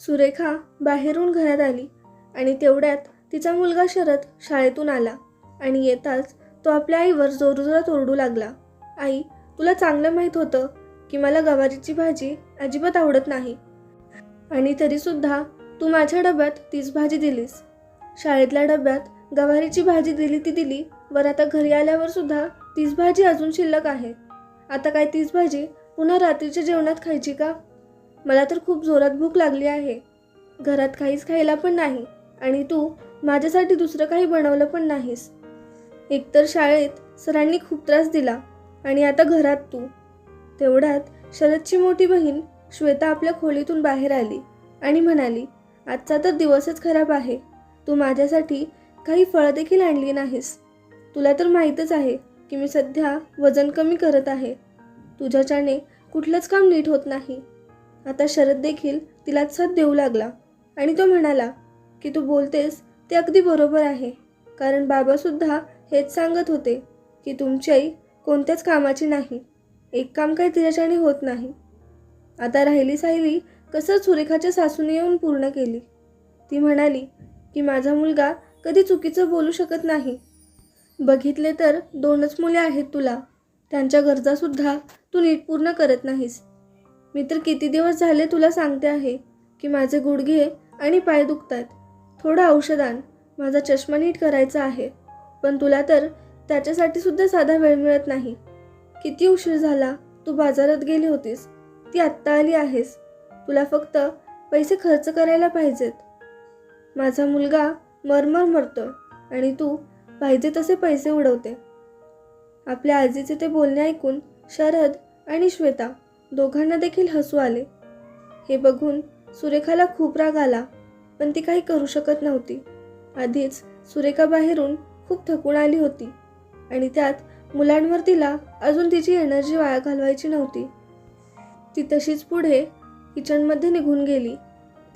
सुरेखा बाहेरून घरात आली आणि तेवढ्यात तिचा मुलगा शरद शाळेतून आला आणि येताच तो आपल्या आईवर जोरजोरात ओरडू लागला. आई, तुला चांगलं माहीत होतं की मला गवारीची भाजी अजिबात आवडत नाही आणि तरीसुद्धा तू माझ्या डब्यात तीच भाजी दिलीस. शाळेतल्या डब्यात गवारीची भाजी दिली ती दिली, वर आता घरी आल्यावर सुद्धा तीच भाजी अजून शिल्लक आहे. आता काय तीच भाजी पुन्हा रात्रीच्या जेवणात खायची का? मला तर खूप जोरात भूक लागली आहे. घरात काहीच खायला पण नाही आणि तू माझ्यासाठी दुसरं काही बनवलं पण नाहीस. एकतर शाळेत सरांनी खूप त्रास दिला आणि आता घरात तू. तेवढ्यात शरदची मोठी बहीण श्वेता आपल्या खोलीतून बाहेर आली आणि म्हणाली, आजचा तर दिवसच खराब आहे. तू माझ्यासाठी काही फळं देखील आणली नाहीस. तुला तर माहीतच आहे की मी सध्या वजन कमी करत आहे. तुझ्याच्याने कुठलंच काम नीट होत नाही. आता शरद देखील तिला साथ देऊ लागला आणि तो म्हणाला की तू बोलतेस ते अगदी बरोबर आहे, कारण बाबासुद्धा हेच सांगत होते की तुमची आई कोणत्याच कामाची नाही. एक काम काही तिच्याच्याने होत नाही. आता राहिली सायली कसं सुरेखाच्या सासूने येऊन पूर्ण केली. ती म्हणाली की माझा मुलगा कधी चुकीचं बोलू शकत नाही. बघितले तर 2च मुले आहेत तुला, त्यांच्या गरजासुद्धा तू नीट पूर्ण करत नाहीस. मी तर किती दिवस झाले तुला सांगते आहे की माझे गुडघे आणि पाय दुखतात, थोडं औषध आण, माझा चष्मा नीट करायचा आहे. पण तुला तर त्याच्यासाठी सुद्धा साधा वेळ मिळत नाही. किती उशीर झाला, तू बाजारात गेली होतीस, ती आत्ता आली आहेस. तुला फक्त पैसे खर्च करायला पाहिजेत. माझा मुलगा मरमर मरतोय आणि तू पाहिजे तसे पैसे उडवते. आपल्या आजीचे ते बोलणे ऐकून शरद आणि श्वेता दोघांना देखील हसू आले. हे बघून सुरेखाला खूप राग आला, पण ती काही करू शकत नव्हती. आधीच सुरेखा बाहेरून खूप थकून आली होती आणि त्यात मुलांवर तिला अजून तिची एनर्जी वाया घालवायची नव्हती. ती तशीच पुढे किचनमध्ये निघून गेली.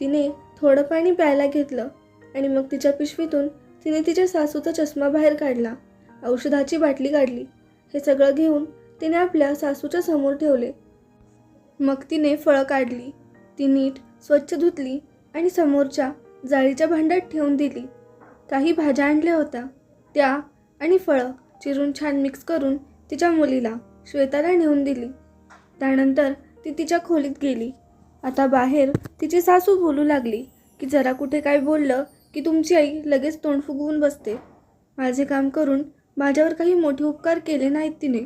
तिने थोडं पाणी प्यायला घेतलं आणि मग तिच्या पिशवीतून तिने तिच्या सासूचा चष्मा बाहेर काढला, औषधाची बाटली काढली. हे सगळं घेऊन तिने आपल्या सासूच्या समोर ठेवले. मग तिने फळं काढली, ती नीट स्वच्छ धुतली आणि समोरच्या जाळीच्या भांड्यात ठेवून दिली. काही भाज्या आणल्या होत्या त्या आणि फळं चिरून छान मिक्स करून तिच्या मुलीला श्वेताला नेऊन दिली. त्यानंतर ती तिच्या खोलीत गेली. आता बाहेर तिची सासू बोलू लागली की जरा कुठे काय बोललं की तुमची आई लगेच तोंड फुगवून बसते. माझे काम करून माझ्यावर काही मोठे उपकार केले नाहीत तिने.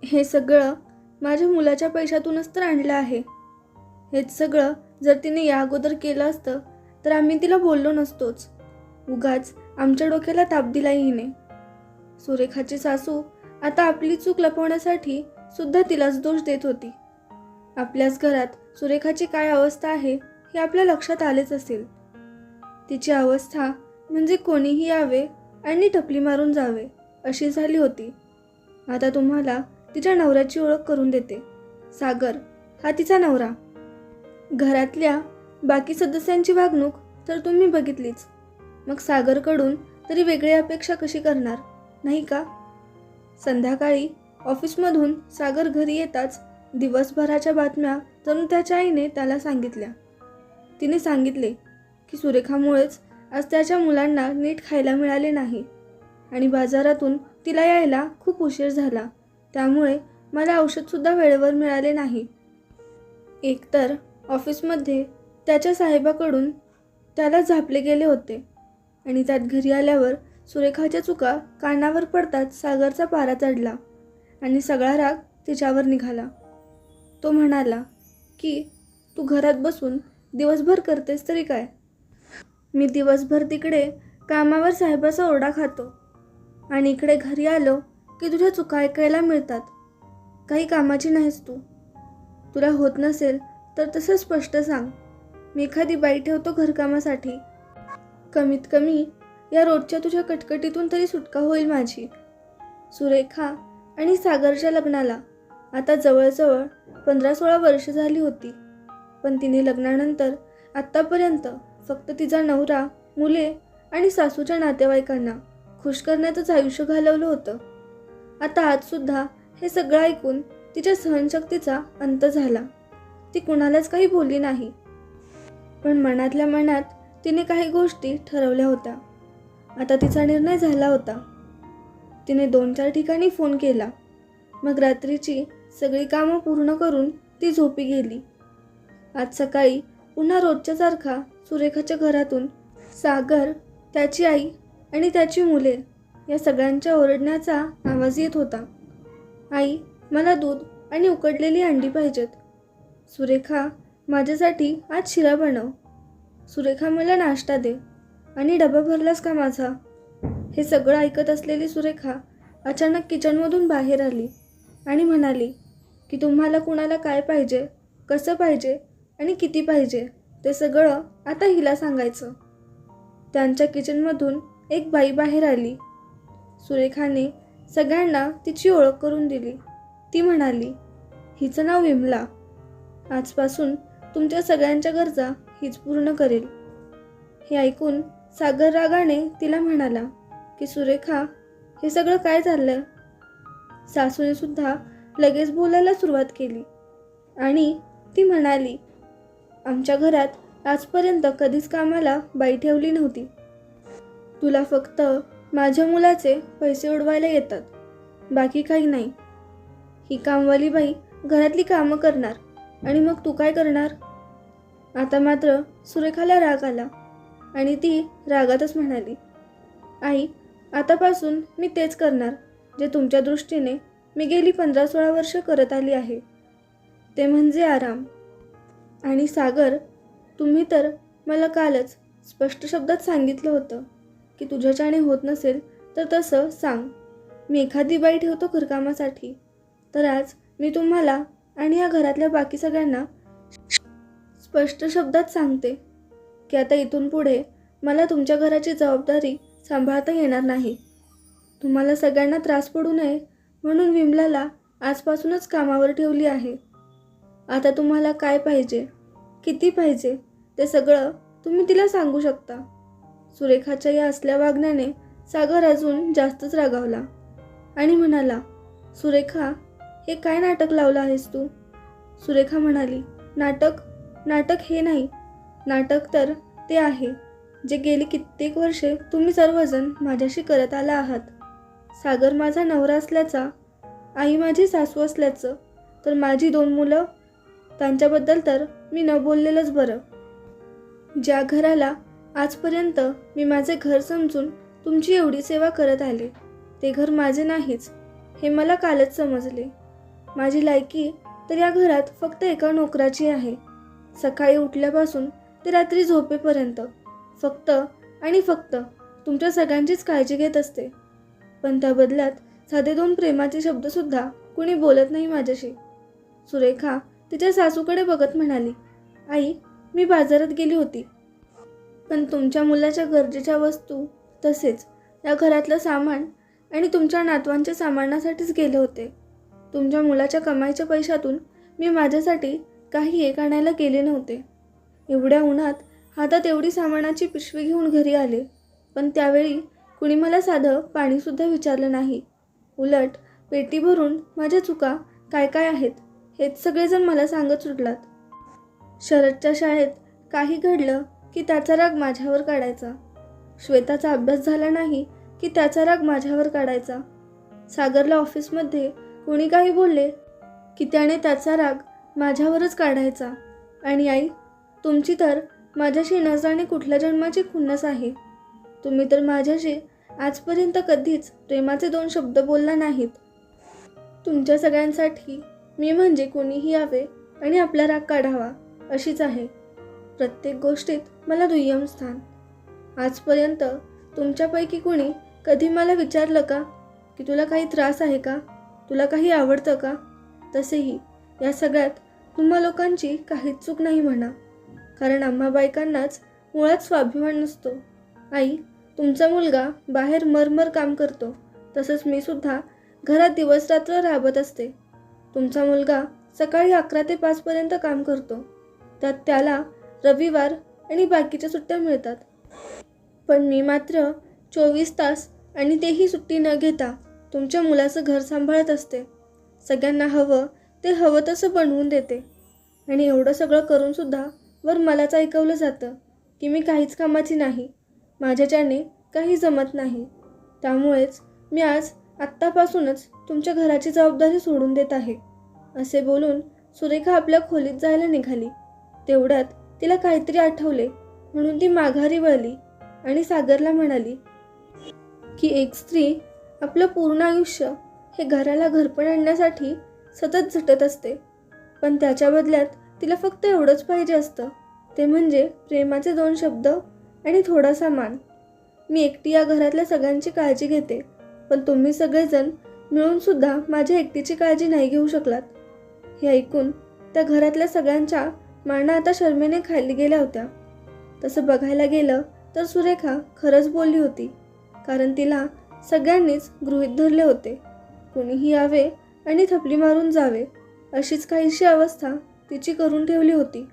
हे सगळं माझ्या मुलाच्या पैशातूनच तर आणलं आहे. हेच सगळं जर तिने या अगोदर केलं असतं तर आम्ही तिला बोललो नसतोच. उगाच आमच्या डोक्याला ताप दिला हिने. सुरेखाची सासू आता आपली चूक लपवण्यासाठी सुद्धा तिलाच दोष देत होती. आपल्याच घरात सुरेखाची काय अवस्था आहे हे आपल्या लक्षात आलेच असेल. तिची अवस्था म्हणजे कोणीही यावे आणि टपली मारून जावे अशी झाली होती. आता तुम्हाला तिच्या नवऱ्याची ओळख करून देते. सागर हा तिचा नवरा. घरातल्या बाकी सदस्यांची वागणूक तर तुम्ही बघितलीच, मग सागरकडून तरी वेगळी अपेक्षा कशी करणार, नाही का? संध्याकाळी ऑफिसमधून सागर घरी येताच दिवसभराच्या बातम्या जणू त्याच्या आईने त्याला सांगितल्या. तिने सांगितले की सुरेखामुळेच आज त्याच्या मुलांना नीट खायला मिळाले नाही आणि बाजारातून तिला यायला खूप उशीर झाला, त्यामुळे मला औषधसुद्धा वेळेवर मिळाले नाही. एकतर ऑफिसमध्ये त्याच्या साहेबाकडून त्याला झापले गेले होते आणि त्यात घरी आल्यावर सुरेखाच्या चुका कानावर पडताच सागरचा पारा चढला आणि सगळा राग तिच्यावर निघाला. तो म्हणाला की तू घरात बसून दिवसभर करतेस तरी काय? मी दिवसभर तिकडे कामावर साहेबाचा ओरडा खातो आणि इकडे घरी आलो की तुझ्या चुका ऐकायला मिळतात. काही कामाची नाहीस तू. तुला होत नसेल तर तसं स्पष्ट सांग. मी एखादी बाई ठेवतो घरकामासाठी. कमीत कमी या रोजच्या तुझ्या कटकटीतून तरी सुटका होईल माझी. सुरेखा आणि सागरच्या लग्नाला आता जवळजवळ 15-16 वर्ष झाली होती, पण तिने लग्नानंतर आत्तापर्यंत फक्त तिचा नवरा, मुले आणि सासूच्या नातेवाईकांना खुश करण्यातच आयुष्य घालवलं होतं. आता आजसुद्धा हे सगळं ऐकून तिच्या सहनशक्तीचा अंत झाला. ती कुणालाच काही बोलली नाही. पण मनातल्या मनात तिने काही गोष्टी ठरवल्या होत्या. आता तिचा निर्णय झाला होता. तिने 2-4 ठिकाणी फोन केला. मग रात्रीची सगळी कामं पूर्ण करून ती झोपी गेली. आज सकाळी पुन्हा रोजच्यासारखा सुरेखाच्या घरातून सागर, त्याची आई आणि त्याची मुले या सगळ्यांच्या ओरडण्याचा आवाज येत होता. आई, मला दूध आणि उकडलेली अंडी पाहिजेत. सुरेखा, माझ्यासाठी आज शिरा बनव. सुरेखा, मला नाश्ता दे. आणि डबा भरलास का माझा? हे सगळं ऐकत असलेली सुरेखा अचानक किचनमधून बाहेर आली आणि म्हणाली की तुम्हाला कुणाला काय पाहिजे, कसं पाहिजे आणि किती पाहिजे ते सगळं आता हिला सांगायचं. त्यांच्या किचनमधून एक बाई बाहेर आली. सुरेखाने सगळ्यांना तिची ओळख करून दिली. ती म्हणाली, हिचं नाव विमला. आजपासून तुमच्या सगळ्यांच्या गरजा हीच पूर्ण करेल. हे ऐकून सागर रागाने तिला म्हणाला की सुरेखा, हे सगळं काय चाललंय? सासूने सुद्धा लगेच बोलायला सुरुवात केली आणि ती म्हणाली, आमच्या घरात आजपर्यंत कधीच कामाला बाई ठेवली नव्हती. तुला फक्त माझ्या मुलाचे पैसे उडवायला येतात, बाकी काही नाही. ही कामवाली बाई घरातली कामं करणार आणि मग तू काय करणार? आता मात्र सुरेखाला राग आला आणि ती रागातच म्हणाली, आई, आतापासून मी तेच करणार जे तुमच्या दृष्टीने मी गेली 15-16 वर्ष करत आली आहे, ते म्हणजे आराम. आणि सागर, तुम्ही तर मला कालच स्पष्ट शब्दात सांगितलं होतं की तुझ्याच्याने होत नसेल तर तसं सांग, मी एखादी बाई ठेवतो घरकामासाठी. तर आज मी तुम्हाला आणि या घरातल्या बाकी सगळ्यांना स्पष्ट शब्दात सांगते की आता इथून पुढे मला तुमच्या घराची जबाबदारी सांभाळता येणार नाही. तुम्हाला सगळ्यांना त्रास पडू नये म्हणून विमलाला आजपासूनच कामावर ठेवली आहे. आता तुम्हाला काय पाहिजे, किती पाहिजे ते सगळं तुम्ही तिला सांगू शकता. सुरेखाच्या या असल्या वागण्याने सागर अजून जास्तच रागावला आणि म्हणाला, सुरेखा, हे काय नाटक लावलं आहेस तू? सुरेखा म्हणाली, नाटक हे नाही. नाटक तर ते आहे जे गेली कित्येक वर्षे तुम्ही सर्वजण माझ्याशी करत आला आहात. सागर माझा नवरा असल्याचा, आई माझी सासू असल्याचं, तर माझी 2 मुलं, त्यांच्याबद्दल तर मी न बोललेलंच बरं. ज्या घराला आजपर्यंत मी माझे घर समजून तुमची एवढी सेवा करत आले, ते घर माझे नाहीच हे मला कालच समजले. माझी लायकी तर या घरात फक्त एका नोकराची आहे. सकाळी उठल्यापासून ते रात्री झोपेपर्यंत फक्त आणि फक्त तुमच्या सगळ्यांचीच काळजी घेत असते. पण त्या बदल्यात साधे 2 प्रेमाचे शब्दसुद्धा कुणी बोलत नाही माझ्याशी. सुरेखा तिच्या सासूकडे बघत म्हणाली, आई, मी बाजारात गेली होती, पण तुमच्या मुलाच्या गरजेच्या वस्तू तसेच या घरातलं सामान आणि तुमच्या नातवांच्या सामानासाठीच गेले होते. तुमच्या मुलाच्या कमाईच्या पैशातून मी माझ्यासाठी काही एक आणायला गेले नव्हते. एवढ्या उन्हात हातात एवढी सामानाची पिशवी घेऊन घरी आले, पण त्यावेळी कुणी मला साधं पाणीसुद्धा विचारलं नाही. उलट पेटी भरून माझ्या चुका काय काय आहेत हेच सगळेजण मला सांगत सुटलात. शरदच्या शाळेत काही घडलं की त्याचा राग माझ्यावर काढायचा. श्वेताचा अभ्यास झाला नाही की त्याचा राग माझ्यावर काढायचा. सागरला ऑफिसमध्ये कोणी काही बोलले की त्याने त्याचा राग माझ्यावरच काढायचा. आणि आई, तुमची तर माझ्याशी न जाणे कुठल्या जन्माची खुन्नस आहे. तुम्ही तर माझ्याशी आजपर्यंत कधीच प्रेमाचे 2 शब्द बोलला नाहीत. तुमच्या सगळ्यांसाठी मी म्हणजे कोणीही यावे आणि आपला राग काढावा अशीच आहे. प्रत्येक गोष्टीत मला दुय्यम स्थान. आजपर्यंत तुमच्यापैकी कोणी कधी मला विचारलं का की तुला काही त्रास आहे का, तुला काही आवडतं का? तसेही या सगळ्यात तुम्हा लोकांची काहीच चूक नाही म्हणा, कारण आम्हा बायकांनाच मुळात स्वाभिमान नसतो. आई, तुमचा मुलगा बाहेर मरमर काम करतो, तसंच मी सुद्धा घरात दिवसरात्र राबत असते. तुमचा मुलगा सकाळी 11 ते 5 पर्यंत काम करतो, त्यात त्याला रविवार आणि बाकीच्या सुट्ट्या मिळतात. पण मी मात्र 24 तास आणि तेही सुट्टी न घेता तुमच्या मुलाचं घर सांभाळत असते. सगळ्यांना हवं ते हवं तसं बनवून देते. आणि एवढं सगळं करूनसुद्धा वर मलाच ऐकवलं जातं की मी काहीच कामाची नाही, माझ्याच्याने काही जमत नाही. त्यामुळेच मी आज आत्तापासूनच तुमच्या घराची जबाबदारी सोडून देत आहे. असे बोलून सुरेखा आपल्या खोलीत जायला निघाली. तेवढ्यात तिला काहीतरी आठवले म्हणून ती माघारी वळली आणि सागरला म्हणाली की एक स्त्री आपलं पूर्ण आयुष्य हे घराला घरपण आणण्यासाठी सतत झटत असते, पण त्याच्या बदल्यात तिला फक्त एवढंच पाहिजे असतं, ते म्हणजे प्रेमाचे 2 शब्द आणि थोडासा मान. मी एकटी या घरातल्या सगळ्यांची काळजी घेते, पण तुम्ही सगळेजण मिळूनसुद्धा माझ्या एकटीची काळजी नाही घेऊ शकलात. हे ऐकून त्या घरातल्या सगळ्यांच्या माना आता शरमेने खाली गेल्या होत्या. तसं बघायला गेलं तर सुरेखा खरंच बोलली होती, कारण तिला सगळ्यांनीच गृहीत धरले होते. कोणीही यावे आणि थपली मारून जावे अशीच काहीशी अवस्था तिची करून ठेवली होती.